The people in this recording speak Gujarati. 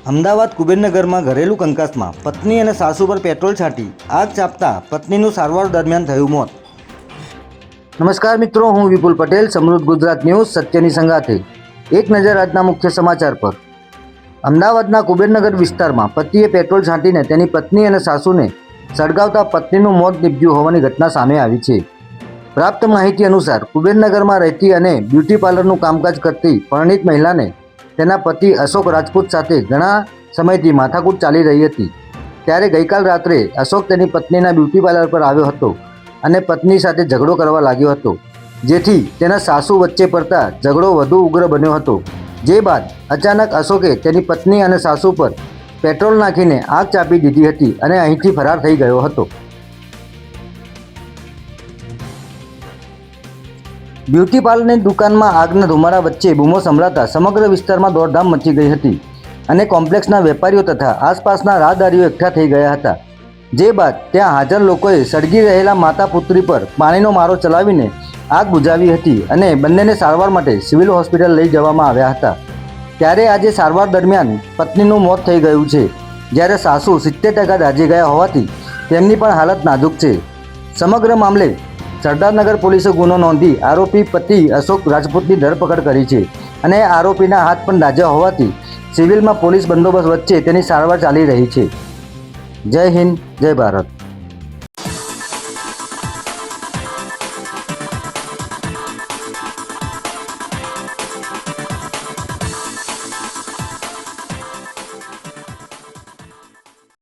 અમદાવાદ કુબેરનગરમાં ઘરેલું કંકાસમાં પત્ની અને સાસુ પર પેટ્રોલ છાંટી આગ ચાપતા પત્નીનું સારવાર દરમિયાન થયું મોત. નમસ્કાર મિત્રો, હું વિપુલ પટેલ, સમૃદ્ધ ગુજરાત ન્યૂઝ સત્યની સંગાથે. એક નજર આજના મુખ્ય સમાચાર પર. અમદાવાદના કુબેરનગર વિસ્તારમાં પતિએ પેટ્રોલ છાંટીને તેની પત્ની અને સાસુને સળગાવતા પત્નીનું મોત નીપજ્યું હોવાની ઘટના સામે આવી છે. પ્રાપ્ત માહિતી અનુસાર કુબેરનગરમાં રહેતી અને બ્યુટી પાર્લરનું કામકાજ કરતી પરણિત મહિલાને તેના પતિ અશોક રાજપૂત સાથે ઘણા સમયથી માથાકૂટ ચાલી રહી હતી. ત્યારે ગઈકાલ રાત્રે અશોક તેની પત્નીના બ્યુટી પાર્લર પર આવ્યો હતો અને પત્ની સાથે ઝઘડો કરવા લાગ્યો હતો, જેથી તેના સાસુ વચ્ચે પડતા ઝઘડો વધુ ઉગ્ર બન્યો હતો. જે બાદ અચાનક અશોકે તેની પત્ની અને સાસુ પર પેટ્રોલ નાખીને આગ ચાપી દીધી હતી અને અહીંથી ફરાર થઈ ગયો હતો. બ્યુટી પાર્લરની દુકાનમાં આગના ધુમાડા વચ્ચે બૂમો સંભળાતા સમગ્ર વિસ્તારમાં દોડધામ મચી ગઈ હતી અને કોમ્પ્લેક્સના વેપારીઓ તથા આસપાસના રાહદારીઓ એકઠા થઈ ગયા હતા. જે બાદ ત્યાં હાજર લોકોએ સળગી રહેલા માતા પુત્રી પર પાણીનો મારો ચલાવીને આગ બુઝાવી હતી અને બંનેને સારવાર માટે સિવિલ હોસ્પિટલ લઈ જવામાં આવ્યા હતા. ત્યારે આજે સારવાર દરમિયાન પત્નીનું મોત થઈ ગયું છે, જ્યારે સાસુ 70% દાઝી ગયા હોવાથી તેમની પણ હાલત નાજુક છે. સમગ્ર મામલે સરદારનગર પોલીસે ગુનો નોંધી આરોપી પતિ અશોક રાજપૂતની ધરપકડ કરી છે અને આરોપીના હાથ પણ દાઝ્યા હોવાથી સિવિલમાં પોલીસ બંદોબસ્ત વચ્ચે તેની સારવાર ચાલી રહી છે. જય હિન્દ, જય ભારત.